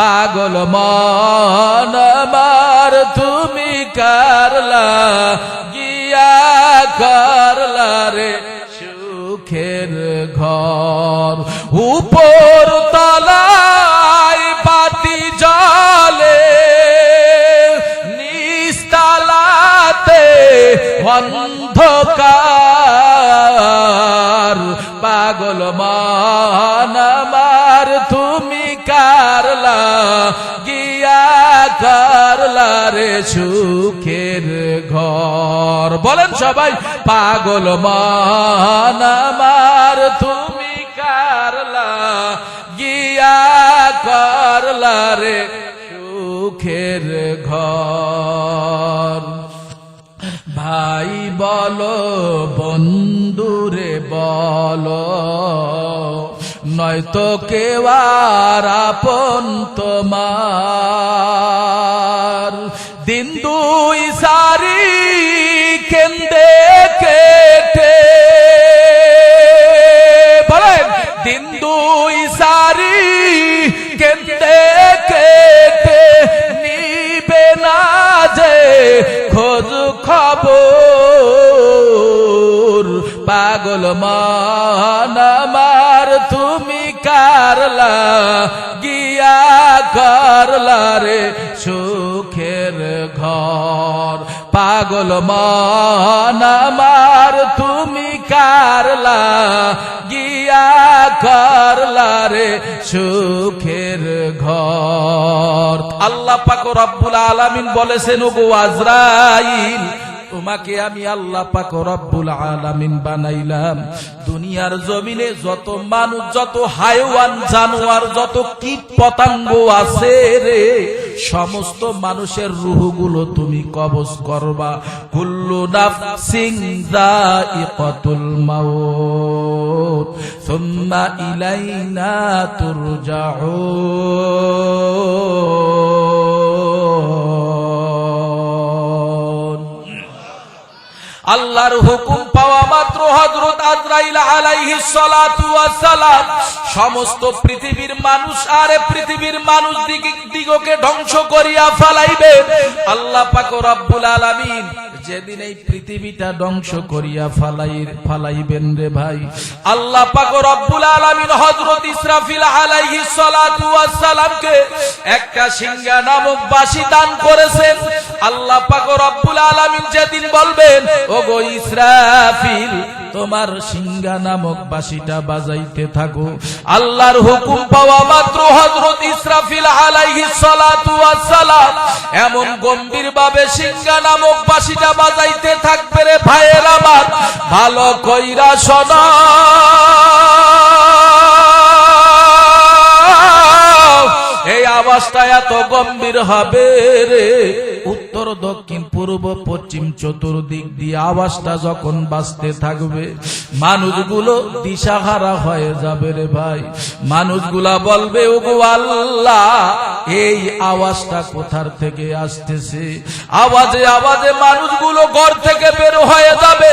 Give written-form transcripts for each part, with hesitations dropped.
পাগল মন আমার তুমি কারলা গিয়া করলা রে সুখের ঘর উপর তলায় বাতি জ্বলে নিস্তালাতে অন্ধকার পাগল মন আমার তুমি কারলা গিয়া করলা রে সুখের ঘর বলেন সবাই পাগল মন আমার তুমি কারলা গিয়া করলা রে সুখের ঘর ভাই বলো বন্ধুরে বলো নয়তো কেউ আর আপন তোমার দিন দুই সারি কেন্দে কেটে বলেন দিন দুই সারি কেন্দে কেটে নিবে না যে খোঁজ খবর পাগল মন আমার তুমি কারলা গিয়া করলা রে সুখের ঘর পাগল মন আমার তুমি কারলা গিয়া করলা রে সুখের ঘর আল্লাহ পাক রব্বুল আলামিন বলেছেন ওগো আজরাইল তোমাকে আমি আল্লাহ পাক রব্বুল আলামিন বানাইলাম দুনিয়ার জমিনে যত মানুষ যত হায়াওয়ান জানোয়ার যত কীট পতঙ্গ আছে রে সমস্ত মানুষের রূহগুলো তুমি কবজ করবা কুল্লু নাফসিন যায়িকাতুল মাউত সুম্মা ইলাইনা তুরজাউন আল্লাহর হুকুম পাওয়া মাত্র হযরত আজরাইল আলাইহিস সালাতু ওয়াস সালাম সমস্ত পৃথিবীর মানুষ আর পৃথিবীর মানুষ দিগকে ধ্বংস করিয়া ফেলাইবে আল্লাহ পাক রব্বুল আলামিন যেদিন এই পৃথিবীটা ধ্বংস করিয়া ফালাইবেন রে ভাই আল্লাহ পাক রব্বুল আলামিন হযরত ইসরাফিল আলাইহিস সালাতু ওয়াস সালামকে একটা সিংহা নামক বাঁশি দান করেছেন আল্লাহ পাক রব্বুল আলামিন যেদিন বলবেন ওগো ইসরাফিল তোমার সিংহা নামক বাঁশিটা বাজাইতে থাকো আল্লাহর হুকুম পাওয়া মাত্র হযরত ইসরাফিল আলাইহিস সালাতু ওয়াস সালাম এমন গম্ভীর ভাবে সিংহা নামক বাঁশিটা বাজাইতে থাকবে রে ভাইয়ের আমার ভালো কইরা শোনো এই আওয়াজটা এত গম্ভীর হবে রে উত্তর দক্ষিণ পূর্ব পশ্চিম চতুর্দিক দিয়ে আওয়াজটা যখন বাজতে থাকবে মানুষগুলো দিশাহারা হয়ে যাবে রে ভাই মানুষগুলা বলবে ওগো আল্লাহ এই আওয়াজটা কোথার থেকে আসতেছে আওয়াজে আওয়াজে মানুষগুলো ঘর থেকে বের হয়ে যাবে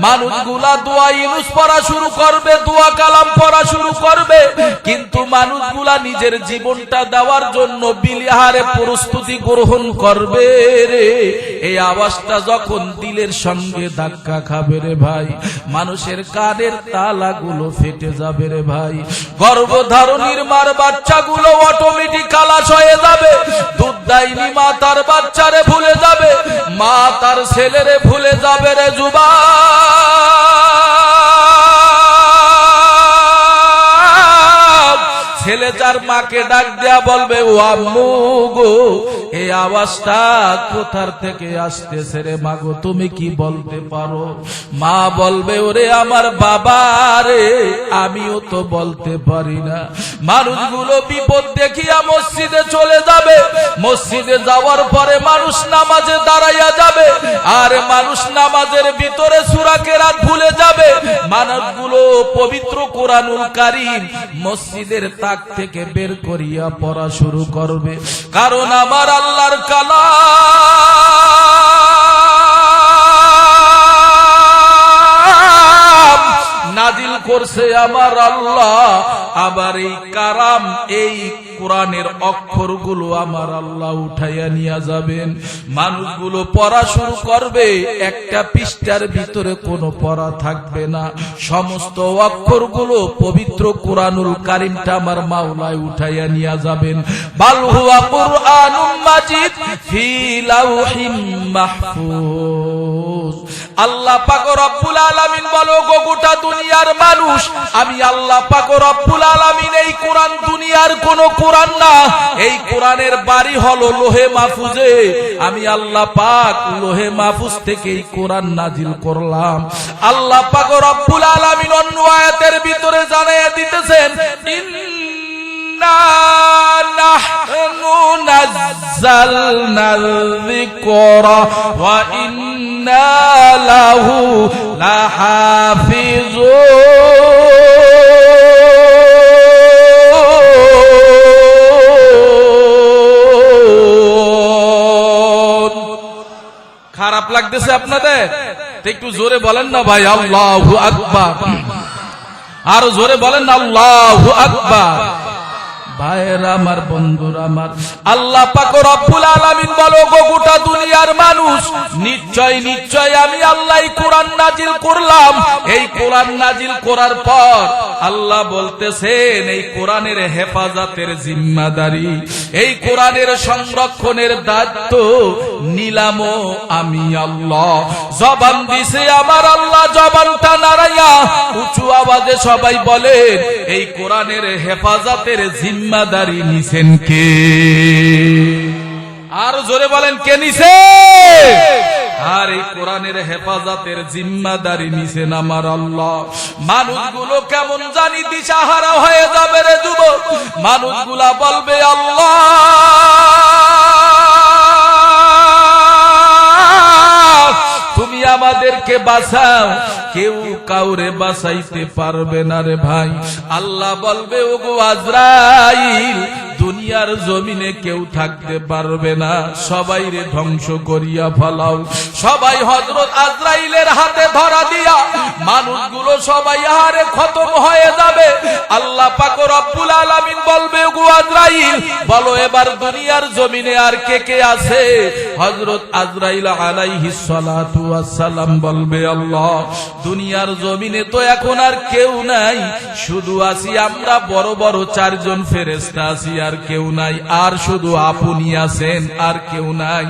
মানুষগুলা দোয়া ইউনুস পড়া শুরু করবে দোয়া কালাম পড়া শুরু করবে কিন্তু মানুষগুলা নিজের জীবনটা দেওয়ার জন্য বিলিহারে প্রস্তুতি গ্রহণ করবে রে এই আওয়াজটা যখন দিলের সঙ্গে ধাক্কা খাবে রে ভাই মানুষের কানের তালাগুলো ফেটে যাবে রে ভাই গর্ভধারণীর মার বাচ্চাগুলো অটোমেটিক খালাস হয়ে যাবে দুধ দেয়নি মা তার বাচ্চারে ভুলে যাবে মা তার ছেলেরে ভুলে যাবে রে যুবক ছেলে যার মাকে ডাক দেয়া বলবে ও আম্মু গো এই আওয়াজটা কোথার থেকে আসতেছে রে মাগো তুমি কি বলতে পারো মা বলবে ওরে আমার বাবা রে আমিও তো বলতে পারি না মানুষগুলো বিপদ দেখিয়া মসজিদে চলে যাবে মসজিদে যাওয়ার পরে মানুষ নামাজে দাঁড়াইয়া যাবে আর মানুষ নামাজের ভিতরে সূরা কেরাত ভুলে যাবে মানুষগুলো পবিত্র কোরআনুল কারীম মসজিদের তাক থেকে বের করিয়া পড়া শুরু করবে কারণ আমার আল্লাহর কালাম নাজিল করছে আমার আল্লাহ। আবার এই কারাম, এই কোরআনের অক্ষরগুলো আমার আল্লাহ উঠাইয়া নিয়ে যাবেন। মানুষগুলো পড়া শুরু করবে, একটা পৃষ্ঠার ভিতরে কোনো পড়া থাকবে না। সমস্ত অক্ষরগুলো পবিত্র কোরআনুল কারীমটা আমার মাওলায় উঠাইয়া নিয়ে যাবেন। বাল হুয়া কুরআনুম মাজিদ ফি লাউহিম মাহফুজ। আল্লাহ পাক রব্বুল আলামিন বলো, গো গোটা দুনিয়ার মানুষ, আমি আল্লাহ পাক রব্বুল আলামিন এই কোরআন দুনিয়ার কোন কোরআন না, এই কোরআনের বাড়ি হলো লোহে মাহফুজে। আমি আল্লাহ পাক লোহে মাহফুজ থেকে এই কোরআন নাজিল করলাম। আল্লাহ পাক রব্বুল আলামিন অন্য আয়াতের ভিতরে জানাইয়া দিতেছেন, ইন্না নাহনু নাযালনাল যিকরা ওয়া ইন্না লাহু লাহাফিজুন। খারাপ লাগতেছে আপনাদের? একটু জোরে বলেন না ভাই, আল্লাহু আকবার। আরো জোরে বলেন না, আল্লাহু আকবার। ভাইরা আমার, বন্ধুরা আমার, আল্লাহ পাক রব্বুল আলামিন বলো, গো গোটা দুনিয়ার মানুষ, নিশ্চয় নিশ্চয় আমি আল্লাহ কোরআন নাজিল করলাম। এই কোরআন নাজিল করার পর আল্লাহ বলতেছেন, এই কোরআনের হেফাজতের জিম্মাদারি, এই কোরআনের সংরক্ষণের দায়িত্ব নিলামও আমি আল্লাহ। জবান দিছে আমার আল্লাহ, জবানটা নাড়াইয়া উঁচু আওয়াজে সবাই বলেন, এই কোরআনের হেফাজতের জিম্মাদারি নিছেন কে? আর জোরে বলেন, কে নিছে? আর এই কোরআনের হেফাজতের জিম্মাদারি নিছেন আমার আল্লাহ। মানুষগুলো কেমন জানি দিশাহারা হয়ে যাবে রে যুবক। মানুষগুলা বলবে, আল্লাহ তুমি আমাদেরকে বাঁচাও, কেউ কাউরে বাঁচাইতে পারবে না রে ভাই। আল্লাহ বলবে, ওগো আজরাইল, দুনিয়ার জমিনে কেউ থাকতে পারবে না, সবাই রে ধ্বংস করিয়া ফেলাও। সবাই হযরত আজরাইলের হাতে ধরা দিয়া মানুষগুলো সবাই আহারে খতম হয়ে যাবে। আল্লাহ পাক রব্বুল আলামিন বলবে, ওগো আজরাইল, বলো এবার দুনিয়ার জমিনে আর কে কে আছে? হযরত আজরাইল আলাইহিস সালাতু ওয়াস সালাম বলবে, আল্লাহ দুনিয়ার জমিনে তো এখন আর কেউ নাই, শুধু আছি আমরা বড় বড় চারজন ফেরেশতা আছি, আর কেউ নাই, আর শুধু আপনি আছেন, আর কেউ নাই।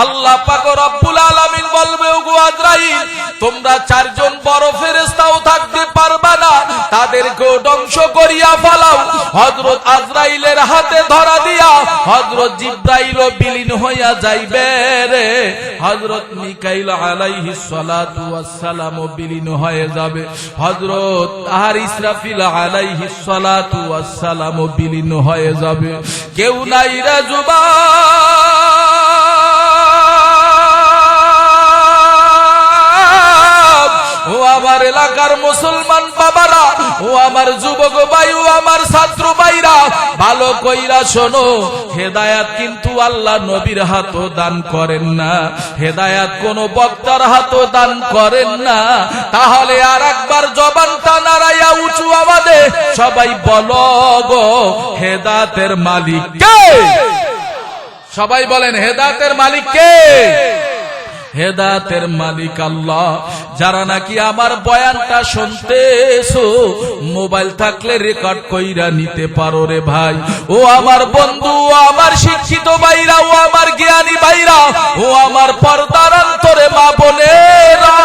আল্লাহ পাক রব্বুল আলামিন বলবে, ওগো আজরাইল, তোমরা চারজন বড় ফেরেশতাও থাকতে পারবা না, তাদেরকেও ধ্বংস করিয়া ফেলাও। হযরত আজরাইলের হাতে ধরা দিয়া হযরত জিবরাইলও বিলীন হইয়া যাইবে রে। হযরত মিকাইল আলাইহিস সালাতু ওয়াস সালামও বিলীন হয়ে যাবে। হযরত ইসরাফিল আলাইহিস সালাতু ওয়াস সালামও বিলীন হয়ে যাবে। কেউ নাই রে যুবক, ও আমার এলাকার মুসলমান বাবারা, ও আমার যুবক ভাই, ও আমার ছাত্র ভাইরা, ভালো কইরা শোনো, হেদায়াত কিন্তু আল্লাহ নবীর হাতও দান করেন না, হেদায়াত কোন বক্তার হাতও দান করেন না। তাহলে আর একবার জবানটা নাড়াইয়া উঁচু আওয়াজে সবাই বলো, গো হেদায়াতের মালিক কে? সবাই বলেন, হেদায়াতের মালিক কে? হেদায়েতের মালিক আল্লাহ। যারা নাকি আমার বয়ানটা শুনতেছো, মোবাইল থাকলে রেকর্ড কইরা নিতে পারো রে ভাই। ও আমার বন্ধু, ও আমার শিক্ষিত ভাইরা, ও আমার জ্ঞানী ভাইরা, ও আমার পর্দার অন্তরে মা বোনেরা,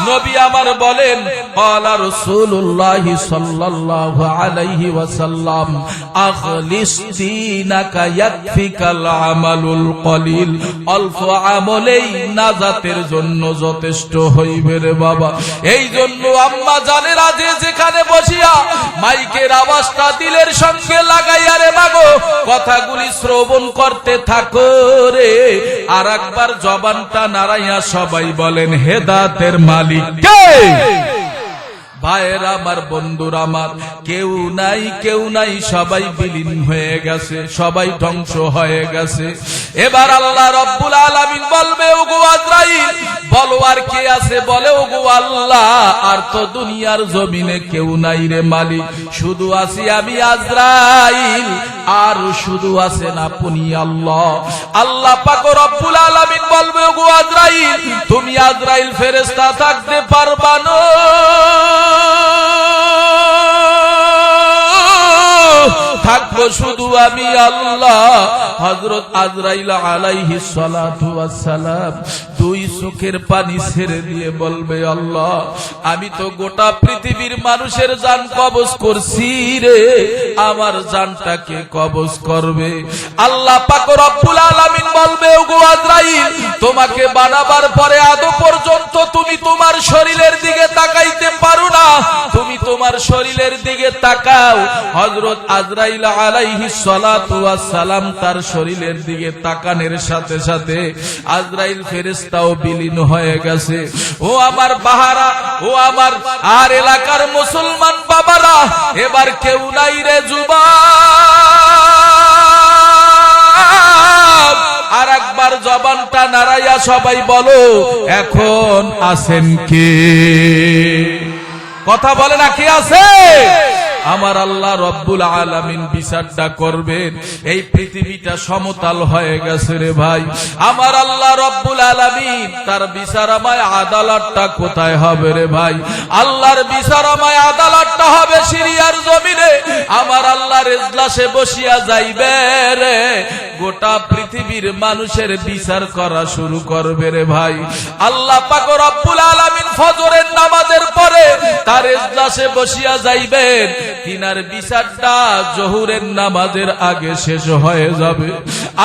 নবী আমার বলেন, ক্বালা রাসূলুল্লাহ সাল্লাল্লাহু আলাইহি ওয়াসাল্লাম, আখলিস দীনাকা ইয়াকফিকাল আমালুল কলিল। অল্প আমলেই নাজাতের জন্য যথেষ্ট হইবে রে বাবা। এই জন্য আম্মা জানেরা যে যেখানে বসিয়া মাইকের আওয়াজটা দিলের সঙ্গে লাগাইয়া রে মাগো কথাগুলি শ্রবণ করতে থাকো রে। আর একবার জবানটা নাড়াইয়া সবাই বলেন, হেদায়েতের মালিক কে? ভাইয়ের আমার, বন্ধুর আমার, কেউ নাই, কেউ নাই, সবাই বিলীন হয়ে গেছে, সবাই ধ্বংস হয়ে গেছে। এবার আল্লাহ রব্বুল আলামিন বলবে, ওগো আজরাইল, বলো আর কে আছে? বলে ওগো আল্লাহ, আর তো দুনিয়ার জমিনে কেউ নাই রে মালিক, শুধু আছি আমি আজরাইল, আর শুধু আছেন আপনি আল্লাহ। আল্লাহ পাক রব্বুল আলামিন বলবে ওগো আজরাইল, তুমি আজরাইল ফেরেশতা থাকতে পারবা না, থাকবো শুধু আমি আল্লাহ। হযরত আজরাইল আলাইহিস সালাতু ওয়াস সালাম দুই চোখের পানি ছেড়ে দিয়ে বলবে আল্লাহ, আমি তো গোটা পৃথিবীর মানুষের জান কবজ করছি রে, আমার জানটাকে কবজ করবে। আল্লাহ পাক রব্বুল আলামিন বলবে ওগো আজরাইল, তোমাকে বানাবার পরে আদৌ পর্যন্ত তুমি তোমার শরীরের দিকে তাকাইতে পারো না, তুমি তোমার শরীরের দিকে তাকাও। হযরত আজরাইল আলাইহিস সালাতু ওয়াস সালাম তার শরীরের দিকে তাকানোর সাথে সাথে আজরাইল ফেরেশতাও বিলীন হয়ে গেছে। ও আমার বাহারা, ও আমার আর এলাকার মুসলমান বাবারা, এবার কেউ নাই রে যুবক, আর একবার জবানটা নাড়াইয়া সবাই বলো এখন আছেন কে? কথা বলে না, কে আছে? আমার আল্লাহ রব্বুল আলামিন বিচারটা করবেন। এই পৃথিবীটা সমতল হয়ে গেছে রে ভাই, আমার আল্লাহ রব্বুল আলামিন তার বিচারময় আদালতটা কোথায় হবে রে ভাই? আল্লাহর বিচারময় আদালতটা হবে সিরিয়ার জমিনে। আমার আল্লাহর ইজলাসে বসিয়া যাইবে রে, গোটা পৃথিবীর মানুষের বিচার করা শুরু করবে রে ভাই। আল্লাহ পাক রব্বুল আলামিন ফজরের নামাজের পরে তার ইজলাসে বসিয়া যাইবেন, তিনার বিচারটা জোহরের নামাজের আগে শেষ হয়ে যাবে।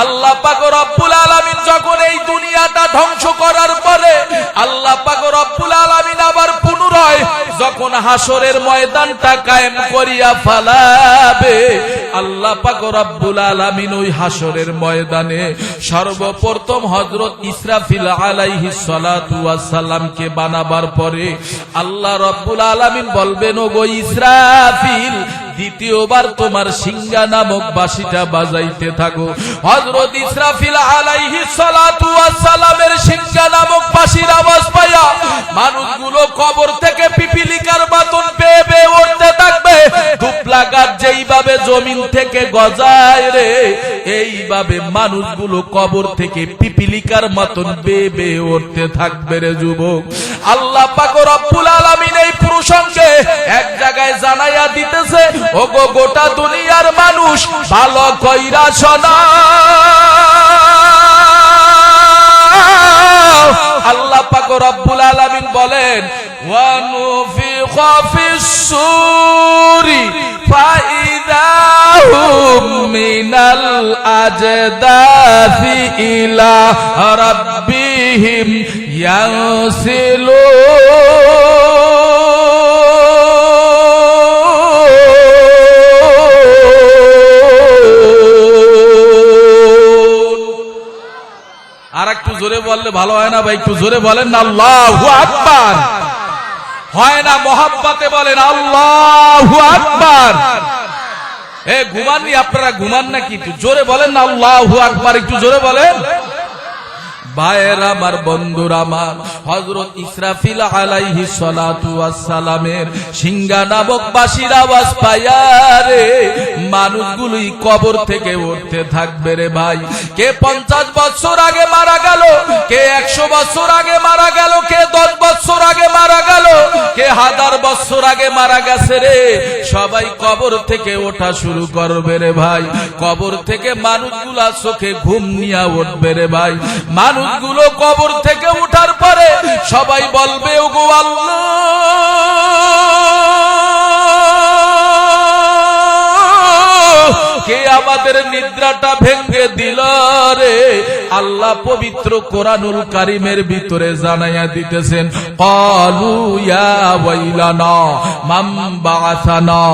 আল্লাহ পাক রব্বুল আলামিন যখন এই দুনিয়াটা ধ্বংস করার পরে আল্লাহ পাক রব্বুল আলামিন আবার পুনরায় যখন হাসরের ময়দানটা কায়েম করিয়া ফেলাবে, আল্লাহ পাক রব্বুল আলামিন ওই হাসরের ময়দানে সর্বপ্রথম হযরত ইসরাফিল আলাইহিস সালাতু ওয়াস সালামকে বানাবার পরে আল্লাহ রব্বুল আলামিন বলবেন ওগো ইসরাফিল, দ্বিতীয়বার তোমার সিংহা নামক বাঁশিটা বাজাইতে থাকো। হযরত ইসরাফিল আলাইহিস সালাতু ওয়াস সালামের সিংহা নামক বাঁশির আওয়াজ পাইয়া মানুষগুলো কবর থেকে পিপিলিকার মতন পেয়ে পেয়ে উঠতে থাকবে। দুপলা গাছ যেইভাবে জমিন থেকে গজায় রে, এইভাবে মানুষগুলো কবর থেকে পিপিলিকার মতন বেয়ে বেয়ে উঠতে থাকবে রে যুবক। আল্লাহ পাক রব্বুল আলামিন এই প্রসঙ্গে এক জায়গায় জানাইয়া দিতেছে, ওগো গোটা দুনিয়ার মানুষ ভালো কইরা শোনা। আল্লাহ পাক রব্বুল আলামিন বলেন ওয়া নুফিখা ফিস সূরি ফাইদা হুম মিনাল আজদাসি ইলা রাব্বিহিম ইয়ানসিলুন। আর একটু জোরে বললে ভালো হয় না ভাই? একটু জোরে বলেন না আল্লাহু আকবার। হয় না মোহাব্বতে বলেন আল্লাহু আকবার। ঘুমাননি আপনারা? ঘুমান নাকি? একটু জোরে বলেন না আল্লাহু আকবার, একটু জোরে বলেন। ভাইয়ের আমার, বন্ধুর আমার, হযরত ইসরাফিল আলাইহিস সালাতু ওয়াস সালামের সিংহা নামক বাঁশির আওয়াজ পাইয়া রে মানুষগুলোই কবর থেকে উঠতে থাকবে রে ভাই। কে 50 বছর আগে মারা গেল, কে 100 বছর আগে মারা গেল, কে 10 বছর আগে মারা গেল, কে 1000 বছর আগে মারা গেছে রে, সবাই কবর থেকে ওঠা শুরু করবে রে ভাই। কবর থেকে মানুষগুলা চোখে ঘুম নিয়ে উঠবে রে ভাই। মানুষগুলো কবর থেকে উঠার পরে সবাই বলবে ওগো আল্লাহ, কে আমাদের নিদ্রাটা ভেঙে দিল রে? আল্লাহ পবিত্র কোরআনুল কারীমের ভিতরে জানাইয়া দিতেছেন, ক্বালু ইয়া ওয়াইলানা মান বাআসানা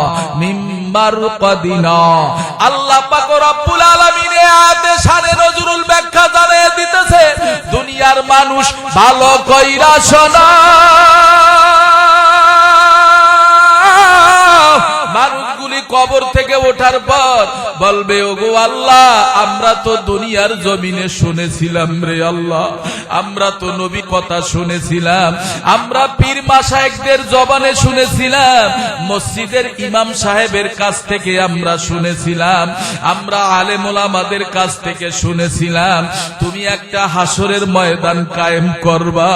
মিন মারকাদিনা। আল্লাহ পাক রব্বুল আলামিন এই আয়াতে শানে নজরুল ব্যাখ্যা জানাইয়া দিতেছে, দুনিয়ার মানুষ ভালো কইরা শোনা। মানুষগুলি কবর থেকে ওঠার পর বলবে ওগো আল্লাহ আমরা তো দুনিয়ার জমিনে শুনেছিলাম রে আল্লাহ, আমরা তো নবী কথা শুনেছিলাম, আমরা পীর মাশায়েখদের জবানে শুনেছিলাম, মসজিদের ইমাম সাহেবের কাছ থেকে আমরা শুনেছিলাম, আমরা আলেম ওলামাদের কাছ থেকে শুনেছিলাম তুমি একটা হাসরের ময়দান কায়েম করবা।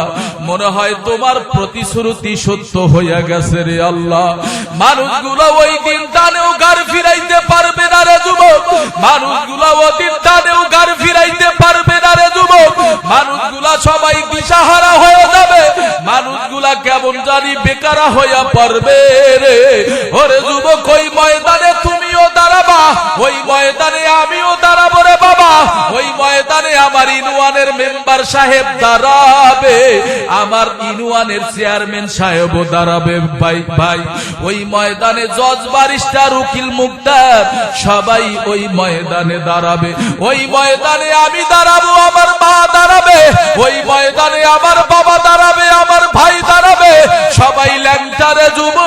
মনে হয় তোমার প্রতিশ্রুতি সত্য হইয়া গেছে রে আল্লাহ। মানুষগুলো ওই দিন টানেও গার ফিরাইতে পারবে না রে যুবক, মানুষগুলো ওই দিন টানেও গার ফিরাইতে পারবে না রে যুবক। মানুষগুলা সবাই দিশাহারা হয়ে যাবে, মানুষগুলা কেমন জানি বেকারা হইয়া পড়বে রে। ওরে যুবক ওই ময়দানে তুমিও দাঁড়াবা, ওই ময়দানে আমিও দাঁড়াবো রে বাবা, ওই ময়দানে আমার ইউনিয়নের মেম্বার সাহেব দাঁড়াবে, আমার ইউনিয়নের চেয়ারম্যান সাহেবও দাঁড়াবে ভাই ভাই। ওই ময়দানে জজ ব্যারিস্টার উকিল মুক্তার সবাই ওই ময়দানে দাঁড়াবে, ওই ময়দানে আমি দাঁড়াবো, আমার মা দাঁড়াবে, ওই ময়দানে আমার বাবা দাঁড়াবে, আমার ভাই দাঁড়াবে, সবাই ল্যাংটারে যুবক।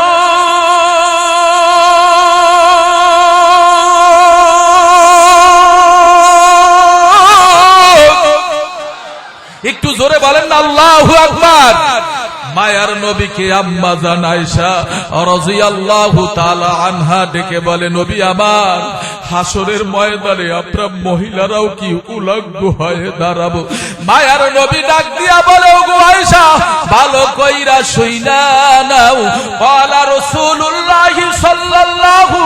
একটু জোরে বলেন না আল্লাহু আকবার। মায়ার নবীকে আম্মা জান আয়েশা রাদিয়াল্লাহু তাআলা আনহা ডেকে বলে নবী আমার হাসরের ময়দানে আমরা মহিলারাও কি উলঙ্গ হয়ে দাঁড়াবো? মায়ার নবী ডাক দিয়া বলে ওগো আয়েশা ভালো কইরা শুইনা নাও, ক্বালা রাসূলুল্লাহ সাল্লাল্লাহু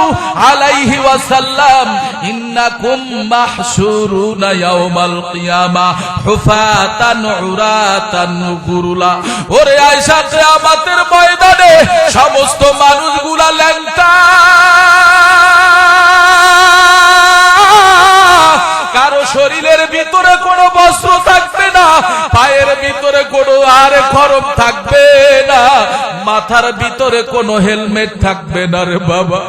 আলাইহি ওয়াসাল্লাম ইন্নাকুম মাহশুরুনা ইয়াউমাল কিয়ামা হুফাতান উরাতান গুরুলা। ওরে আয়েশা কিয়ামতের ময়দানে সমস্ত মানুষগুলা ল্যাংটা, কারো শরীরের ভিতরে কোনো বস্ত্র থাকবে না, পায়ের ভিতরে কোনো আর খরম থাকবে না, মাথার ভিতরে কোনো হেলমেট থাকবে না রে বাবা।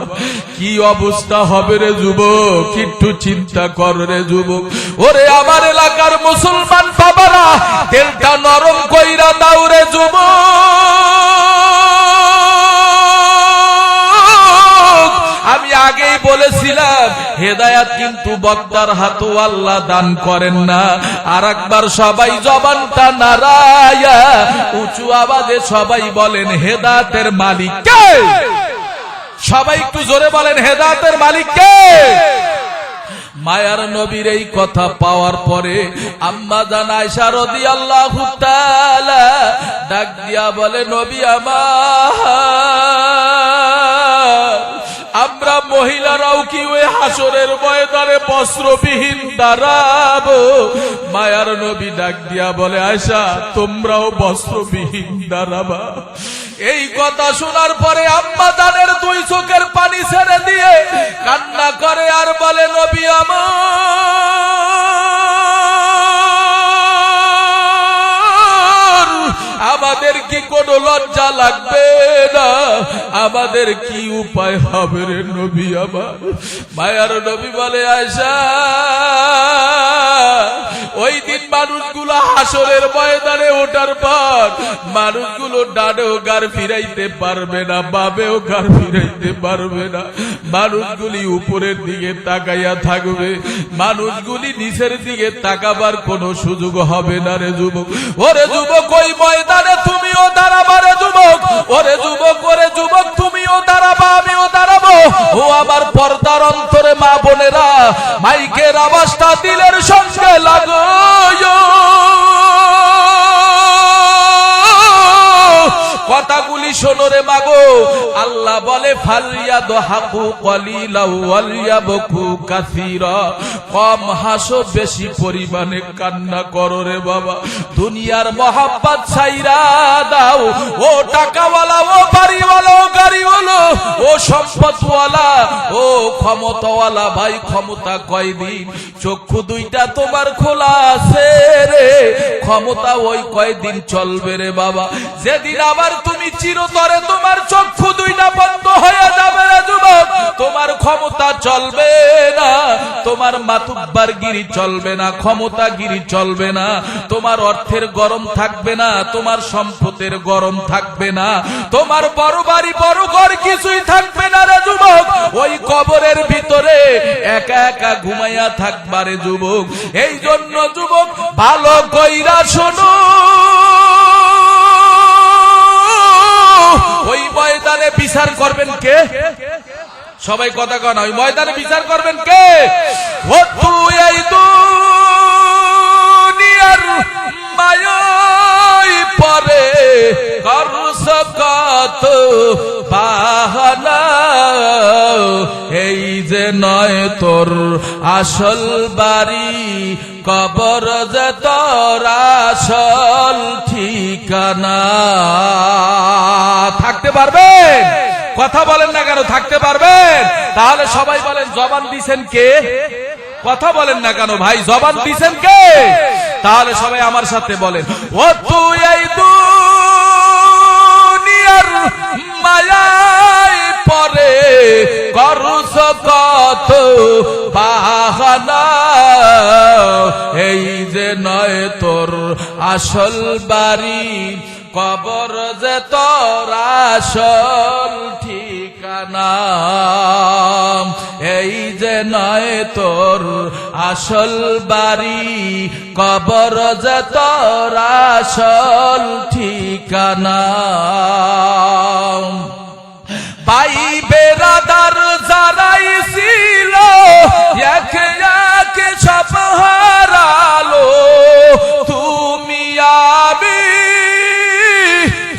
কি অবস্থা হবে রে যুবক, একটু চিন্তা কর রে যুবক। ওরে আমার এলাকার মুসলমান বাবারা তেলটা নরম কইরা দাও রে যুবক। আমি আগেই বলেছিলাম হেদায়াত কিন্তু বক্তার হাতও আল্লাহ দান করেন না। আর একবার সবাই জবানটা নাড়ায়া উঁচু আওয়াজে সবাই বলেন হেদায়াতের মালিক কে? সবাই একটু জোরে বলেন হেদায়াতের মালিক কে? মায়ার নবীর এই কথা পাওয়ার পরে আম্মা জান আয়েশা রাদিয়াল্লাহু তাআলা ডাক দিয়া বলে নবী আমার আমরা মহিলারাও কি ওই হাসরের ময়দানে বস্ত্রবিহীন দাঁড়াবো? মায়ার নবী ডাক দিয়া বলে আয়েশা তোমরাও বস্ত্রবিহীন দাঁড়াবা। এই কথা শোনার পরে আম্মা জানের দুই চোখের পানি ছেড়ে দিয়ে কান্না করে আর বলে নবী আমাদের কি কোনো লজ্জা লাগবে না? আমাদের কি উপায় হবে রে নবী আমার? মায়ার নবী বলে আয়েশা ওই দিন মানুষগুলো হাসরের ময়দানে ওঠার পর মানুষগুলো ডানেও গার ফিরাইতে পারবে না, বামেও গার ফিরাইতে পারবে না, মানুষগুলি উপরের দিকে তাকাইয়া থাকবে, মানুষগুলি নিচের দিকে তাকাবার কোনো সুযোগ হবে না রে যুবক। ওরে যুবক ওই ময়দানে তুমিও দাঁড়াবা রে যুবক, ওরে যুবক, ওরে যুবক তুমিও দাঁড়াবা আমিও দাঁড়াবো। ও আমার পর্দার অন্তরে মা বোনেরা মাইকের আওয়াজটা দিলের সঙ্গে লাগো, কথাগুলি শোনো রে মাগো। আল্লাহ বলে ফালিয়াদহাকু কলিলাও ওয়ালিয়াবকু কাসীরা, কম হাসো বেশি পরিমাণে কান্না করো রে বাবা। দুনিয়ার মহব্বত ছাইরা দাও, ও টাকাওয়ালা, ও বাড়িওয়ালা, ও গাড়িওয়ালা, ও সম্পদওয়ালা, ও ক্ষমতাওয়ালা ভাই, ক্ষমতা কয়দিন? চক্ষু দুইটা তোমার খোলা আছে রে, ক্ষমতা ওই কয়দিন চলবে রে বাবা। যেদিন আবার তুমি চিরতরে তোমার চক্ষু দুইটা বন্ধ হয়ে যাবে রে যুবক, তোমার ক্ষমতা চলবে না, তোমার মাতুব্বারগিরি চলবে না, ক্ষমতাগিরি চলবে না, তোমার অর্থের গরম থাকবে না, তোমার সম্পদের গরম থাকবে না, তোমার বড় বাড়ি বড় ঘর কিছুই থাকবে না রে যুবক। ওই কবরের ভিতরে একা একা ঘুমাইয়া থাকবারে যুবক। এই জন্য যুবক ভালো কইরা শোনো, ওই ময়দানে বিচার করবেন কে? সবাই কথা কন, ওই ময়দানে বিচার করবেন কে? ও তুই এই দুনিয়ার মায়ায় পরে করছ কত বাহানা, এই যে নয় তোর আসল বাড়ি, কবর যে তোর আসল ঠিকানা। থাকতে পারবেন? কথা বলেন না কেন? থাকতে পারবেন? তাহলে সবাই বলেন জবান দিছেন কে? কথা বলেন না কেন ভাই? জবান দিছেন কে? তাহলে সবাই আমার সাথে বলেন, ও তুই এই দুনিয়ার মায়ায় পরে করছ কত বাহানা, এই যে নয় তোর আসল বাড়ি, কবর যে তোর আসল ঠিকানা। এই যে নয় তোর আসল বাড়ি, কবর যে তোর আসল ঠিকানা। ভাই বেরাদার যারাই ছিল একে একে সব হারালো, তুমি আমি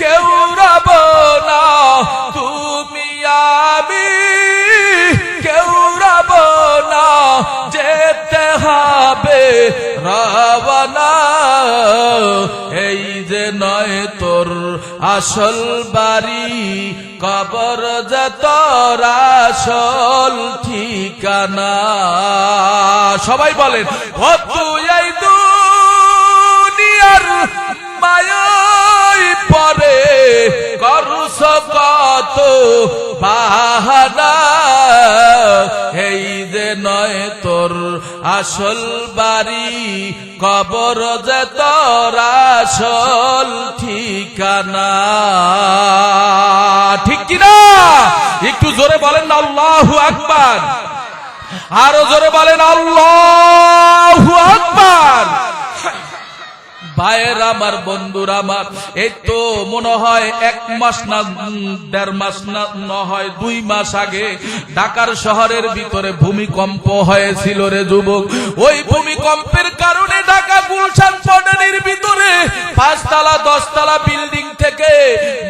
কেউ রব না, তুমি আমি কেউ রব না, যেতে হবে রওনা। এই যে নয় তোর আসল বাড়ি, কবর যে তোর আসল ঠিকানা। সবাই বলেন, ও তুই এই দুনিয়ার মায়ায় পরে করছ কত বাহানা, এই যে নয় তোর আসল বাড়ি, কবর যে তোর আসল ঠিকানা। ঠিক কিনা? একটু জোরে বলেন না আল্লাহু আকবার। আরো জোরে বলেন আল্লাহু আকবার। ভাইয়ের আমার, বন্ধুরা আমার, এই তো মনে হয় 1 মাস না 1.5 মাস না হয় 2 মাস আগে ঢাকার শহরের ভিতরে ভূমিকম্প হয়েছিল রে যুবক। ওই ভূমিকম্পের কারণে ঢাকা গুলশান পটনির ভিতরে 5 তলা 10 তলা বিল্ডিং থেকে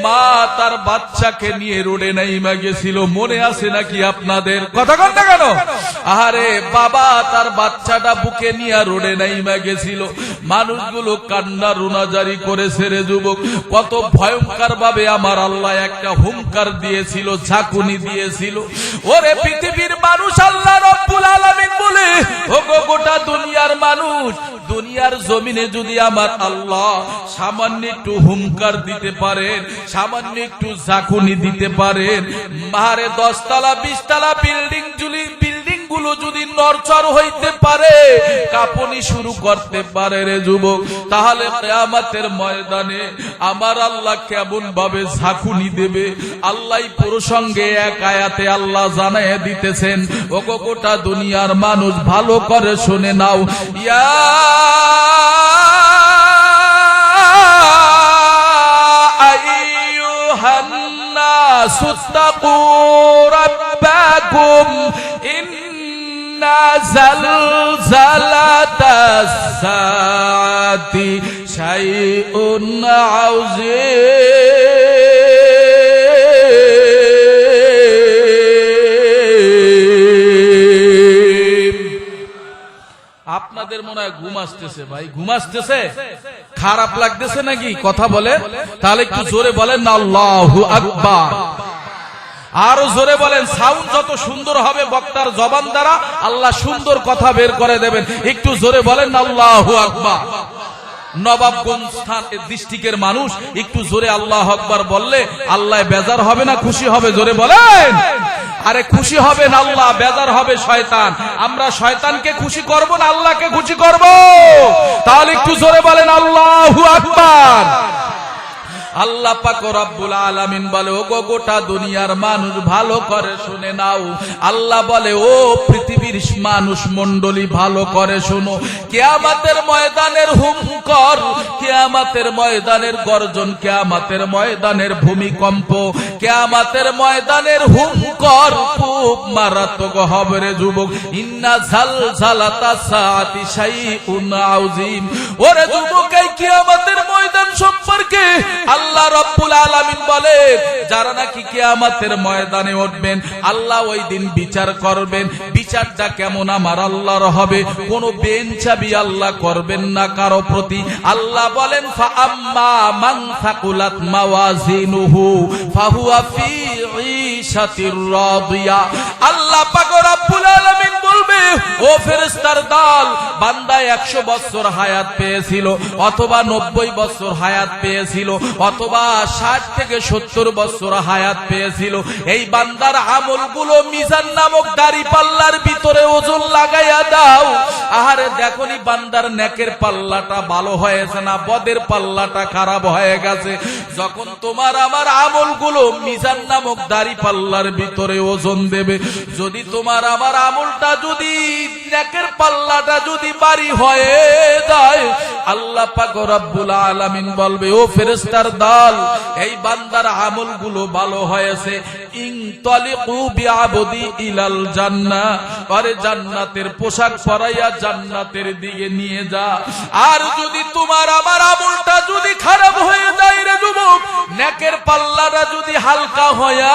মা তার বাচ্চাকে নিয়ে রোডে নাইমা গেছিল। মনে আছে নাকি আপনাদের? কথা কন না কেন? আরে বাবা তার বাচ্চাটা বুকে নিয়ে রোডে নাইমা গেছিল। মানুষগুলো কান্না রুনা জারি করেছে রে যুবক। কত ভয়ঙ্কর ভাবে আমার আল্লাহ একটা হুঙ্কার দিয়েছিল, ঝাঁকুনি দিয়েছিল। ওরে পৃথিবীর মানুষ, আল্লাহ রব্বুল আলামিন বলে, ওগো গোটা দুনিয়ার মানুষ, দুনিয়ার জমিনে যদি আমার আল্লাহ সামান্য একটু হুঙ্কার দিতে পারেন, সামান্য একটু ঝাঁকুনি দিতে পারেন, মারে 10 তলা 20 তলা বিল্ডিং গুলো যদি নড়চড় হইতে পারে, কাঁপুনি শুরু করতে পারে রে যুবক, তাহলে কিয়ামতের ময়দানে আমার আল্লাহ কেমন ভাবে ঝাঁকুনি দেবে আল্লাহ প্রসঙ্গে এক আয়াতে আল্লাহ জানায় দিতেছেন। ওগো গোটা দুনিয়ার মানুষ ভালো করে শুনে নাও, ইয়া আইয়ুহান নাসু তাকু রাব্বাকুম زلزلة الساعة شيء عظيم। আপনাদের মনে হয় ঘুম আসতেছে ভাই? ঘুম আসতেছে? খারাপ লাগতেছে নাকি? কথা বলে? তাহলে একটু জোরে বলেন না আল্লাহু আকবার। আরো জোরে বলেন। সাউন্ড যত সুন্দর হবে বক্তার জবান দ্বারা আল্লাহ সুন্দর কথা বের করে দেবেন। একটু জোরে বলেন না আল্লাহু আকবার। নবাবগঞ্জ ডিস্ট্রিক্টের মানুষ একটু জোরে আল্লাহু আকবার বললে আল্লাহ বেজার হবে না খুশি হবে? জোরে বলেন। আরে খুশি হবেন আল্লাহ, বেজার হবে শয়তান। আমরা শয়তানকে খুশি করব না আল্লাহকে খুশি করব? তাহলে একটু জোরে বলেন আল্লাহু আকবার। আল্লাহ পাক রব্বুল আলামিন বলে, ও গো গোটা দুনিয়ার মানুষ ভালো করে শুনে নাও। আল্লাহ বলে, ও পৃথিবীর মানুষ মণ্ডলী ভালো করে শোনো, কিয়ামতের ময়দানের হুঙ্কার, কিয়ামতের ময়দানের গর্জন, কিয়ামতের ময়দানের ভূমিকম্প, কিয়ামতের ময়দানের হুঙ্কার খুব মারাত্মক হবে রে যুবক। ইন্না জালজালাতা সাআতি শাইউন আযীম। ওরে যুবক, এই কিয়ামতের ময়দান সম্পর্কে আল্লাহ রব্বুল আলামিন বলে, যারা নাকি কিয়ামতের ময়দানে উঠবেন আল্লাহ ওই দিন বিচার করবেন। বিচারটা কেমন আমার আল্লাহর হবে, কোন বেঞ্চাবি আল্লাহ করবেন না কারো প্রতি। আল্লাহ বলেন, ফা আম্মা মান সাকুলাত মাওয়াজিনুহু ফাহুয়া ফি ঈশাতির রাদিয়া। আল্লাহ পাক রব্বুল আলামিন বলবে, ও ফেরেশতার দল, বান্দা 100 বছর হায়াত পেয়েছিল, অথবা 90 বছর হায়াত পেয়েছিল, অথবা 60 থেকে 70 বছর হায়াত পেয়েছিল। এই বান্দার আমলগুলো মিজান নামক দাড়ি পাল্লার ভিতরে ওজন লাগাইয়া দাও। আহারে দেখনি বান্দার নেকের পাল্লাটা ভালো হয়েছে না বদের পাল্লাটা খারাপ হয়ে গেছে। যখন তোমার আমার আমলগুলো মিজান নামক দাড়ি পাল্লার ভিতরে ওজন দেবে, যদি তোমার আমার আমলটা যদি নেকের পাল্লাটা যদি ভারী হয়ে যায়, আল্লাহ পাক রব্বুল আলামিন বলবে, ও ফেরেশতার দল, এই বান্দার আমলগুলো ভালো হয়েছে, ইনতালিকু বিআবদি ইলাল জান্নাহ, আরে জান্নাতের পোশাক পরাইয়া জান্নাতের দিকে নিয়ে যা। আর যদি তোমার আমার আমলটা যদি খারাপ হয়ে যায় রে যুবক, নেকের পাল্লাটা যদি হালকা হয়ে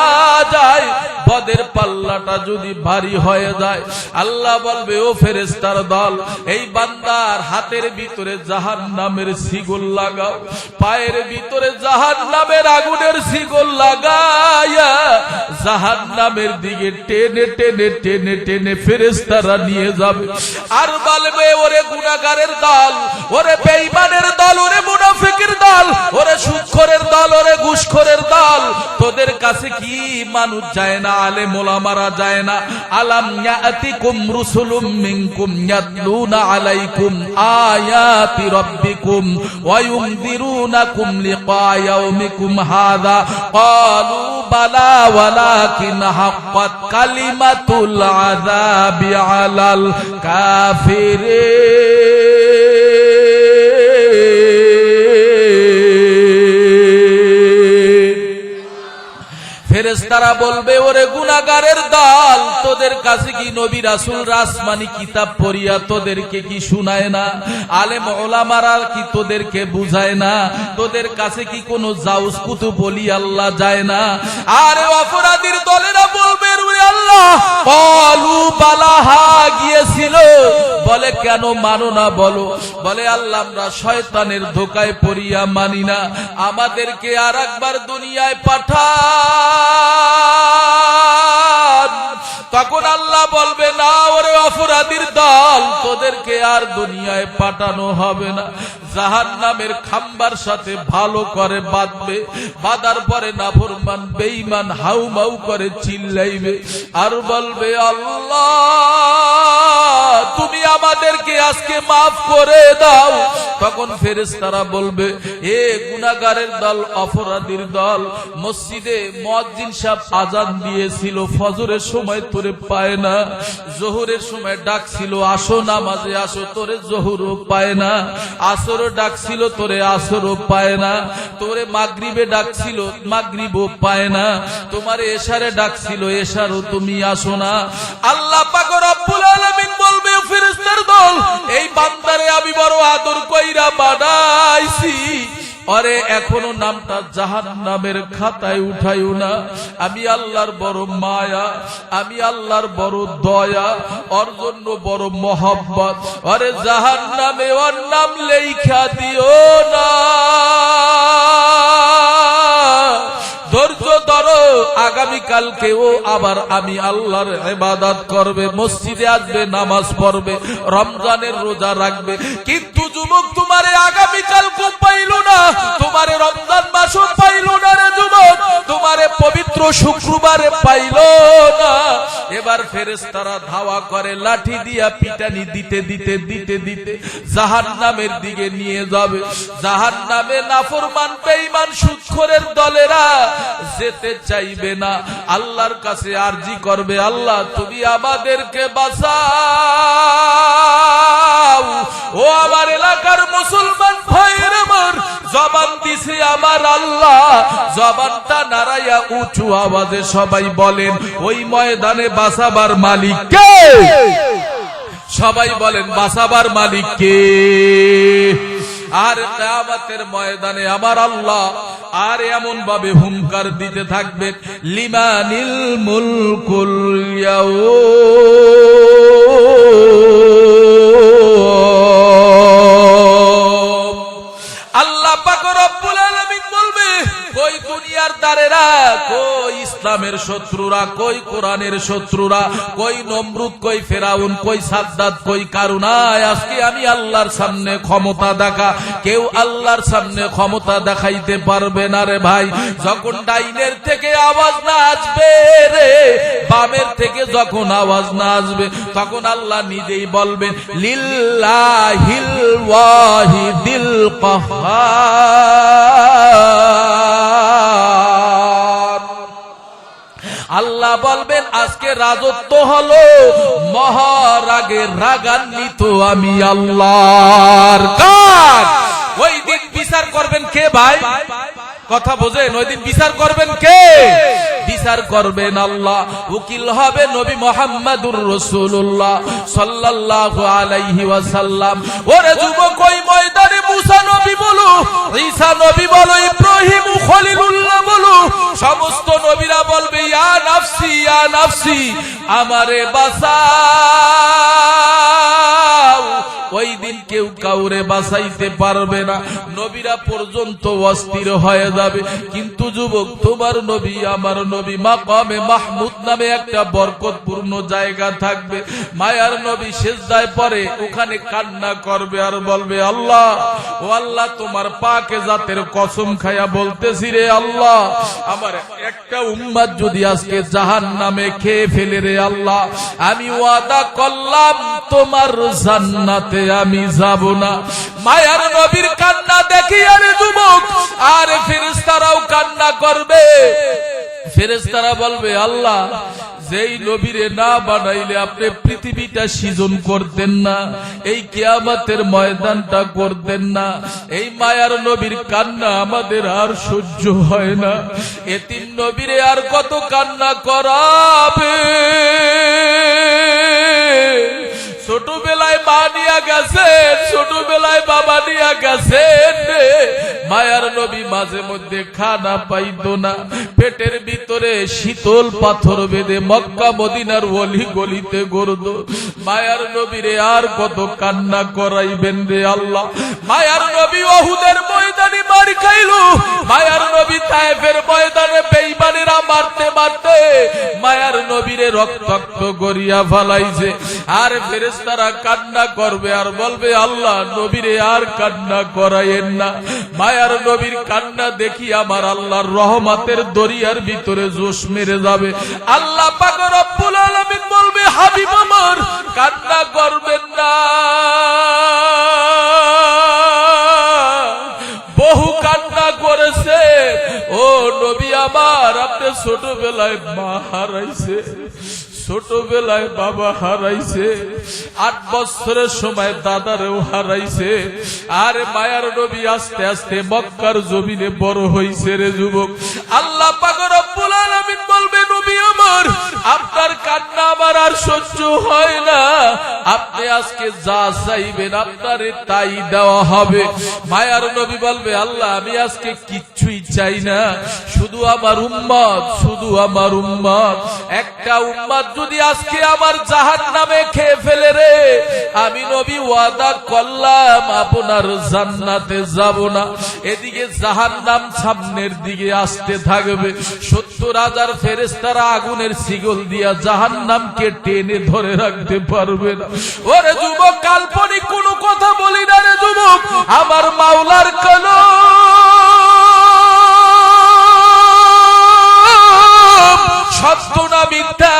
যায়, বদের পাল্লাটা যদি ভারী হয়ে যায়, আল্লাহ বলবে, ও ফেরেশতার দল, এই বান্দার হাতের ভিতরে জাহান্নামের শিকল লাগাও, পায়ের ভিতরে জাহান্নামের আগুনের শিকল লাগায়া জাহান্নামের দিকে টেনে টেনে টেনে টেনে ফেরেশতারা নিয়ে যাবে। আর বলবে, ওরে গুনাহগারের দল, ওরে বেঈমানের দল, ওরে মুনাফিকের দল, ওরে সুদখোরের দল, ওরে ঘুষখোরের দল, তোদের কাছে কি মানুষ যায় না, আলেম ওলামারা যায় না? আলাম ইয়াতিকুম রুসুলুম মিনকুম ইয়াতলুনা আলাইকুম আয়াতি রাব্বিকুম ওয়া ইউনযিরুনাকুম লিকা ইয়াউমিকুম হাযা ক্বালু বালা ওয়ালাকিন হাক্কাত কালিমাতুল আযাবি আলাল কাফিরিন। ফেরেশতারা বলবে, ওরে গুনাহগারের দল, তোদের কাছে কি নবী রাসূল আসমানি কিতাব পড়িয়া তোদেরকে কি শুনায় না? আলেম ওলামারা কি তোদেরকে বুঝায় না? তোদের কাছে কি কোনো জাউস কুতুব বলি আল্লাহ যায় না? আরে অপরাধীর দলেরা বলবে, ওরে আল্লাহ, ক্বালু বালাহা, গিয়েছিল। বলে, কেন মানো না বলো? বলে, আল্লাহ আমরা শয়তানের ধোকায় পড়িয়া মানি না, আমাদেরকে আর একবার দুনিয়ায় পাঠান। তখন আল্লাহ বলবে, না ওরে অপরাধীর দল, তোদেরকে আর দুনিয়ায় পাঠানো হবে না, জাহান্নামের খাম্বার সাথে ভালো করে বাঁধবে। বাঁধার পরে নাফরমান বেঈমান হাউমাউ করে চিল্লাইবে আর বলবে, আল্লাহ তুমি আমাদেরকে আজকে মাফ করে দাও। তখন ফেরেশতারা বলবে, এ গুনাহগারের দল, অপরাধীর দল, মসজিদে মুয়াজ্জিন সাহেব আযান দিয়েছিল, ফজরের সময় তোরে পায় না, জোহরের সময় ডাকছিল আসো নামাজে আসো, তোরে জোহরও পায় না, আসরও ডাকছিল তোরে আসরও পায় না, তোরে মাগরিবে ডাকছিল মাগরিবও পায় না, তোমার এশারে ডাকছিল এশারও তুমি আসো না। আল্লাহ পাক রব্বুল আলামিন বলবে, ফেরেশতার দল, এই বান্দারে আমি বড় আদর কইরা বানাইছি, আরে এখনো নামটা জাহান্নামের খাতায় উঠাইও না। আমি আল্লাহর বড় মায়া, আমি আল্লাহর বড় দয়া, ওর জন্য বড় মহব্বত, আরে জাহান্নামে ওর নাম লেখা দিও না। ধৈর্য ধরো, আগামীকালকেও আবার আমি আল্লাহর ইবাদত করবে, মসজিদে আসবে, নামাজ পড়বে, রমজানের রোজা রাখবে। কিন্তু যুবক তোমারে আগামীকাল খুব পাইল না, তোমারে রমজান মাসও পাইল না রে যুবক, তোমারে পবিত্র শুক্রবারে পাইল না। এবার ফেরেশতারা ধাওয়া করে, লাঠি দিয়া পিটানি দিতে দিতে দিতে দিতে জাহান্নামের দিকে নিয়ে যাবে। জাহান্নামে নাফরমান বেঈমান সুদখোরের দলেরা যেতে চাইবে না, আল্লাহর কাছে আরজি করবে, আল্লাহ তুমি আমাদেরকে বাঁচাও। ও আমার এলাকার মুসলমান ভাইয়ের আমার, জবান দিছে আমার আল্লাহ, জবানটা নাড়াইয়া উঁচু আওয়াজে সবাই বলেন ওই ময়দানে বাঁচাবার মালিক কে? সবাই বলেন বাঁচাবার মালিক কে? আর কিয়ামতের ময়দানে আমার আল্লাহ আর এমন ভাবে হুঙ্কার দিতে থাকবেন, লিমানিল মুলকুল ইয়াউম। আল্লাহ পাক রব্বুল আলামিন বলবে, কই দুনিয়ার দারেরা, কই ইসলামের শত্রুরা, কই কোরআনের শত্রুরা, কই নমরুদ, কই ফেরাউন, কই সাদ্দাত, কই কারুন? আজকে আমি আল্লাহর সামনে ক্ষমতা দেখা। কেউ আল্লাহর সামনে ক্ষমতা দেখাইতে পারবে না রে ভাই। যখন ডাইনের থেকে আওয়াজ না আসবে রে, বামের থেকে যখন আওয়াজ না আসবে, তখন আল্লাহ নিজেই বলবেন লিল্লাহিল ওয়াহিদিল কাহ্হার। আল্লাহ বলবেন আজকে রাজত্ব হলো মহারাগের, রাগান্বিত আমি আল্লাহর। কার? ওই দিন বিচার করবেন কে ভাই? কথা বোঝেন? ওই দিন বিচার করবেন কে? বিচার করবেন আল্লাহ। উকিল হবে নবী মুহাম্মদুর রাসূলুল্লাহ সাল্লাল্লাহু আলাইহি ওয়াসাল্লাম। ওরে যুবক, ওই ময়দানে মুসা নবী বলো, ঈসা নবী বলো, ইব্রাহিম খলিলুল্লাহ বলো, সমস্ত নবীরা বলবে ইয়া নাফসি ইয়া নাফসি, আমারে বাঁচাও। ওই দিন কেউ কাউরে বাঁচাইতে পারবে না, নবীরা পর্যন্ত অস্থির হয়ে যাবে। কিন্তু যুবক, তোমার নবী আমার নবী মাকামে মাহমুদ নামে একটা বরকতপূর্ণ জায়গা থাকবে। মায়ার নবী সিজদায় পড়ে ওখানে কান্না করবে আর বলবে, আল্লাহ ও আল্লাহ, তোমার পাকে জাতের কসম খায়া বলতেছি রে আল্লাহ, আমার একটা উম্মত যদি আজকে জাহান্নামে খেয়ে ফেলে রে আল্লাহ, আমি ওয়াদা করলাম তোমার জান্নাতে আমি যাব না। মায়ার নবীর কান্না দেখি আরে যুবক, আর ফেরেশতারাও কান্না করবে। ফেরেশতারা বলবে, আল্লাহ যেই নবীরে না বানাইলে আপনি পৃথিবীটা সৃজন করতেন না, এই কিয়ামতের ময়দানটা করতেন না। এই মায়ার নবীর কান্না আমাদের আর সহ্য হয় না। এতিম নবীরে আর কত কান্না করাবে? ছোটবেলায় মা নিয়া গেছেন, ছোটবেলায় বাবা নিয়া গেছেন। মায়ার নবী মাঝে মধ্যে খানা পাইতো না, পেটের ভিতরে শীতল পাথর বেঁধে মক্কা মদিনার অলি গলিতে ঘুরত। মায়ার নবীরে আর কত কান্না করাইবেন রে আল্লাহ। মায়ার নবী উহুদের ময়দানে মার খাইল, মায়ার নবী তায়েফের ময়দানে বেঈমানেরা মারতে মারতে মায়ার নবীরে রক্তাক্ত করিয়া ফেলাইছে। আর ফেরেশতারা কান্না করবে আর বলবে, আল্লাহ নবীরে আর কান্না করায়েন না। মায়ার নবীর কান্না দেখি আমার আল্লাহর রহমতের দরিয়ার ভিতরে জোশ মেরে যাবে। আল্লাহ পাক রব্বুল আলামিন বলবে, হাবিব আমার কান্না করবেন না, বহু কান্না করেছে। ও নবী আমার, আপনি ছোটবেলায় মা হারাইছে, ছোটবেলায় বাবা হারাইছে, 8 বছরের সময় দাদারেও হারাইছে। আর মায়ার নবী আস্তে আস্তে মক্কার জমিনে বড় হইছে রে যুবক। আল্লাহ পাক রব্বুল আলামিন বলবে, নবী আমার হুজুর আপনার কান্না আমার আর সহ্য হয় না, আপনি আজকে যা চাইবেন আপনারে তাই দেওয়া হবে। মায়ার নবী বলবে আল্লাহ আমি আজকে কিচ্ছুই চাই না, শুধু আমার উম্মত, শুধু আমার উম্মত, একটা উম্মত যদি আজকে আমার জাহান্নামে খেয়ে ফেলে রে, আমি নবী ওয়াদা করলাম আপনার জান্নাতে যাব না। এদিকে জাহান্নাম সামনের দিকে আসতে থাকবে, 70,000 ফেরেশতারা আগুনের শিকল দিয়া জাহান্নামকে টেনে ধরে রাখতে পারবে না। ওরে যুবক, কাল্পনিক কোনো কথা বলি না রে যুবক, আমার মাওলার কলম সত্য না মিথ্যা,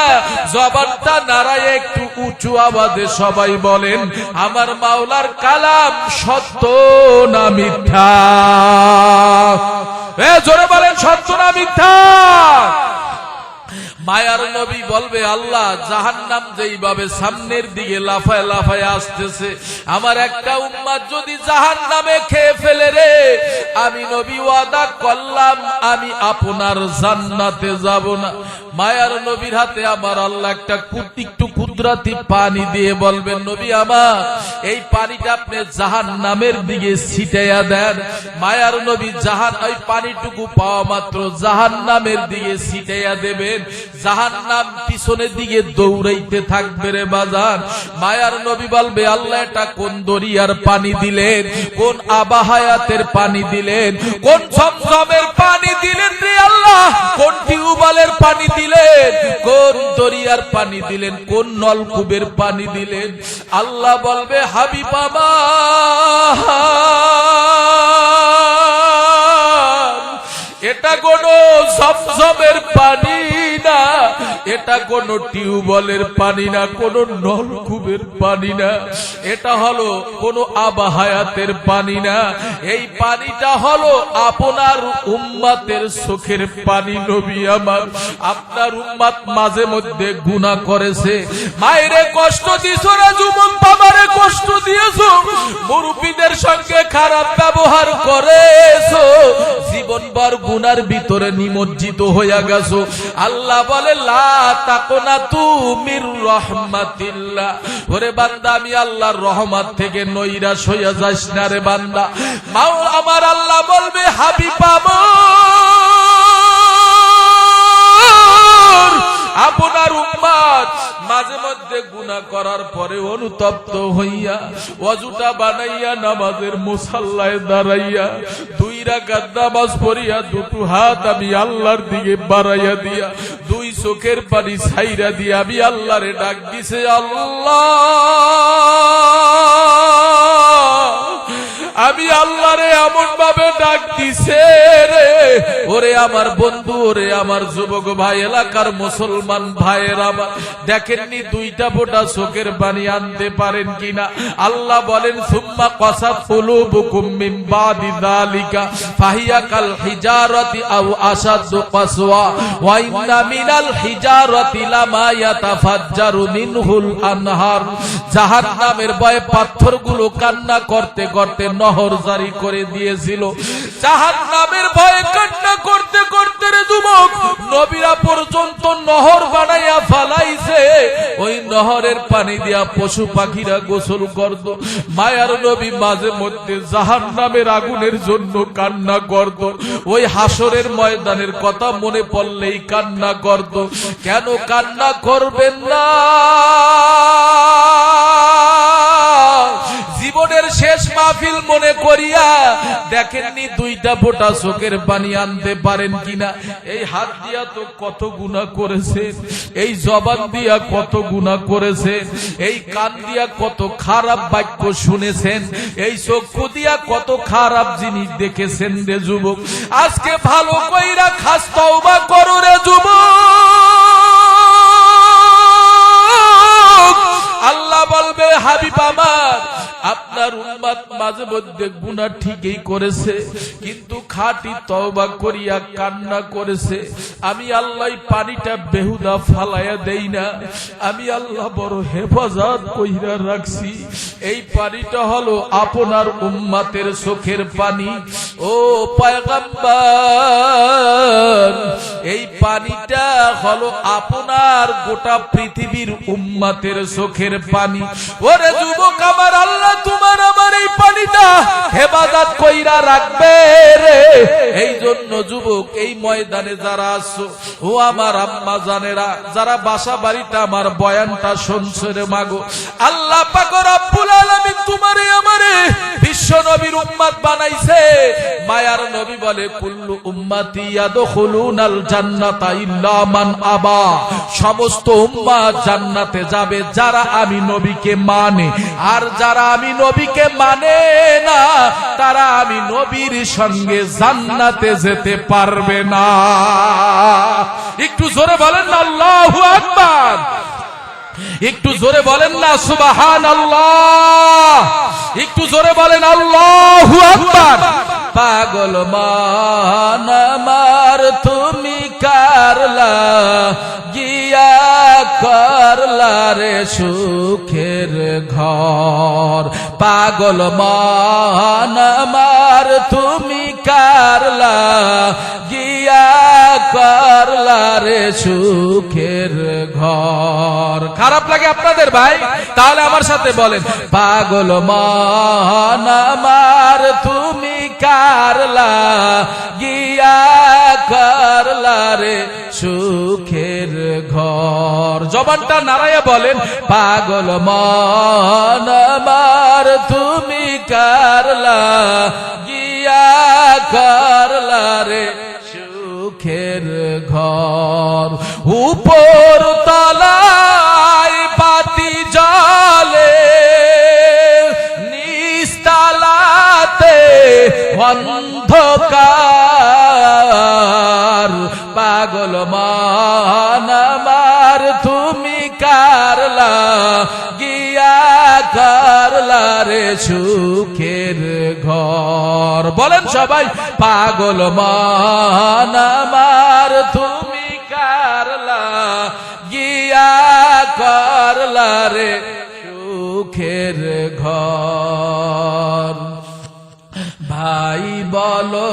জবানটা নাড়ায় একটু উঁচু আওয়াজে সবাই বলেন আমার মাওলার কালাম সত্য না মিথ্যা? জোরে বলেন সত্য না মিথ্যা? মায়ার নবী বলবে আল্লাহ জাহান্নাম যেইভাবে সামনের দিকে লাফায় লাফায় আসতেছে, আমার একটা উম্মত যদি জাহান্নামে খেয়ে ফেলে রে, আমি নবী ওয়াদা করলাম আমি আপনার জান্নাতে যাব না। মায়ার নবীর হাতে আমার আল্লাহ একটা একটু কুদরতি পানি দিয়ে বলবেন নবী আমার এই পানিটা আপনি জাহান্নামের দিকে ছিটাইয়া দেন। মায়ার নবী ওই পানিটুকু পাওয়া মাত্র জাহান্নামের দিকে ছিটাইয়া দেবেন, জাহান্নাম পিছনের দিকে দৌড়াইতে থাকবে রে বাজার। মায়ার নবী বলবে আল্লাহ এটা কোন দরিয়ার পানি দিলেন, কোন আবাহায়াতের পানি দিলেন, কোন ঝমঝমের পানি দিলেন রে আল্লাহ, কোন টিউবওয়েলের পানি দিলেন, কোন দরিয়ার পানি দিলেন, কোন নলকূপের পানি দিলেন? আল্লাহ বলবে হাবিব আমার এটা কোন ঝমঝমের পানি না, এটা কোন টিউবওয়েলের পানি না, কোন নলকূপের পানি না, এটা হলো কোন আবাহায়াতের পানি না, এই পানিটা হলো আপনার উম্মতের চোখের পানি। নবী আমার আপনার উম্মত মাঝে মধ্যে গুনাহ করেছে, মায়েরে কষ্ট দিছো রে যুবক, বাবারে কষ্ট দিয়েছো, মুরব্বিদের সঙ্গে খারাপ ব্যবহার করেছো, জীবনভর গুনার ভিতরে নিমজ্জিত হইয়া গেছো। আল্লাহ বলে লা তাকুনাতু মির রাহমাতিল্লাহ, ওরে বান্দা আমি আল্লাহর রহমত থেকে নৈরাশ হইয়া যাস না রে বান্দা। আমার আল্লাহ বলবে হাবিব আপনার উম্মত মাঝে মধ্যে গুনাহ করার পরে অনুতপ্ত হইয়া ওয়াজুটা বানাইয়া নামাজের মুসাল্লায় দাঁড়াইয়া 2 রাকাত নামাজ পড়িয়া দুটো হাত আমি আল্লাহর দিকে বাড়াইয়া দিয়া 2 চোখের পানি ছাইরা দিয়া আমি আল্লাহরে ডাক দিছে আল্লাহ, আমি আল্লাহরে এমন ভাবে ডাক দিছে রে, ওরে আমার বন্ধু, ওরে আমার যুবক ভাই, এলাকার মুসলমান ভাইয়ের আমার দেখেননি 2টা ফোঁটা চোখের পানি আনতে পারেন কিনা? আল্লাহ বলেন সুম্মা কাসাত কুলুবুকুম মিন বাদি যালিকা ফাহিয়া কাল হিজারাতি আও আশাদ্দু কাসওয়া ওয়া ইন্না মিনাল হিজারাতি লামা ইয়াতাফাজ্জারু মিনহুল আনহার। জাহান্নামের ভয়ে পাথরগুলো কান্না করতে করতে নহর জারি করে দিয়েছিল, জাহান্নামের ভয়ে কান্না করতে করতে রে যুবক নবীরা পর্যন্ত নহর বানাইয়া ফেলাইছে, ওই নহরের পানি দিয়া পশু পাখিরা গোসল করত। মায়ার নবী মাঝে মধ্যে জাহান্নামের আগুনের জন্য কান্না করত, ওই হাসরের ময়দানের কথা মনে পড়লেই কান্না করত। কেন কান্না করবেন না? জীবনের শেষ মাহফিল মনে করিয়া দেখেননি 2টা ফোঁটা চোখের পানি আনতে পারেন কিনা? এই হাত দিয়া তো কত গুনাহ করেছেন, এই জবান দিয়া কত গুনাহ করেছেন, এই কান দিয়া কত খারাপ বাক্য শুনেছেন, এই চক্ষু দিয়া কত খারাপ জিনিস দেখেছেন রে যুবক। আজকে ভালো কইরা খাস তওবা করো রে যুবক। আল্লাহ বলবে হাবিব আমার আপনার উম্মত মাঝে মধ্যে গুনাহ ঠিকই করেছে, কিন্তু খাঁটি তওবা করিয়া কান্না করেছে, আমি আল্লাহ পানিটা বেহুদা ফালাইয়া দেই না, আমি আল্লাহ বড় হেফাজত কইরা রাখছি। এই পানিটা হলো আপনার উম্মতের চোখের পানি। ও পয়গম্বর, এই পানিটা হলো আপনার গোটা পৃথিবীর উম্মতের চোখের পানি। ওরে যুবক আমার, আল্লাহ তোমার আমার এই পানিটা হেফাজত কইরা রাখবে রে। এই জন্য যুবক, এই ময়দানে যারা আছো, ও আমার আম্মা জানেরা, যারা বাসা বাড়িতে আমার বয়ানটা শুনছো রে মাগো, আল্লাহ পাক রব্বুল আলামিন তোমারে আমারে বিশ্ব নবীর উম্মত বানাইছে। মায়ার নবী বলে, কুল্লু উম্মতি ইয়াদখুলুনাল জান্নাতা ইল্লা মান আবা, সমস্ত উম্মত জান্নাতে যাবে যারা আমি নবীকে মানে, আর যারা আমি নবীকে মানে না তারা আমি নবীর সঙ্গে জান্নাতে যেতে পারবে না। একটু জোরে বলেন না আল্লাহু আকবার, একটু জোরে বলেন না সুবহানাল্লাহ, একটু জোরে বলেন আল্লাহু আকবার। পাগল মান আমার তুমি কারলা গিয়া করলা রে সুখের ঘর, পাগল মান আমার তুমি কারলা গিয়া করলা রে সুখের ঘর। খারাপ লাগে আপনাদের ভাই? তাহলে আমার সাথে বলেন, পাগল মান আমার তুমি কারলা গিয়া করলা রে সুখের ঘর। জবানটা নাড়াইয়া বলেন, পাগল মান আমার তুমি কারলা গিয়া করলা রে সুখের ঘর। উপর তলায় বাতি জ্বলে, নিচতলাতে অন্ধকার, পাগল মান আমার তুমি কারলা গিয়া করলা রে সুখের ঘর। বলেন সবাই, পাগল মান আমার তুমি কারলা গিয়া করলা রে সুখের ঘর। ভাই বলো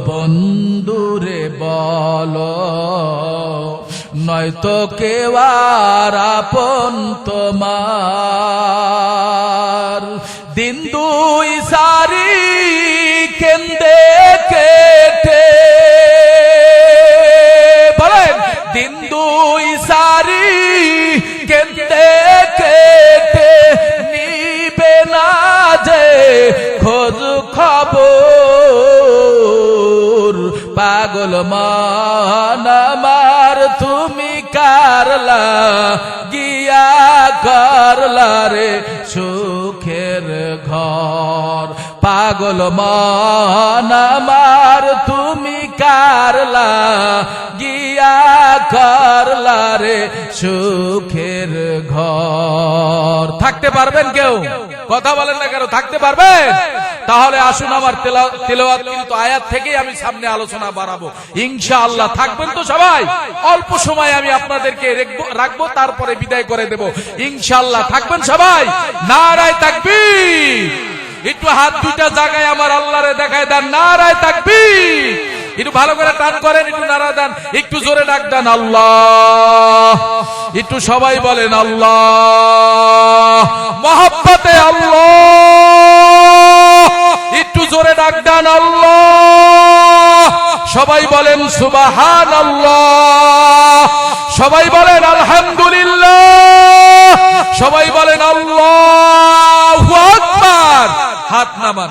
বন্ধুরে বলো, নয়তো কেউ আর আপন তোমার। দিন দুই সারি কেন্দে কেটে, বলেন দিন দুই সারি কেন্দে কেটে, নিবে না যে খোঁজ খবর, পাগল মান আমার তুমি কারলা গিয়া করলা রে সুখের ঘর, পাগল মান আমার তুমি কারলা গিয়া করলা রে সুখের ঘর। থাকতে পারবেন কেউ? কথা বলেন না কেন? থাকতে পারবেন? তাহলে আসুন আমার তেলাওয়াত কিন্তু আয়াত থেকেই আমি সামনে আলোচনা বাড়াবো ইনশাআল্লাহ। থাকবেন তো সবাই? অল্প সময় আমি আপনাদেরকে রাখবো, তারপরে বিদায় করে দেব ইনশাআল্লাহ। থাকবেন সবাই? নারায়ে তাকবীর। একটু হাত দুইটা জায়গায় আমার আল্লাহরে দেখায় দেন, নারায়ে তাকবীর। একটু ভালো করে টান করেন, একটু নারা দেন, একটু জোরে ডাক দেন আল্লাহ। একটু সবাই বলেন আল্লাহ, মহব্বতে আল্লাহ। একটু জোরে ডাক দেন আল্লাহ। সবাই বলেন সুবহানাল্লাহ, সবাই বলেন আলহামদুলিল্লাহ, সবাই বলেন আল্লাহু আকবার। হাত নামান।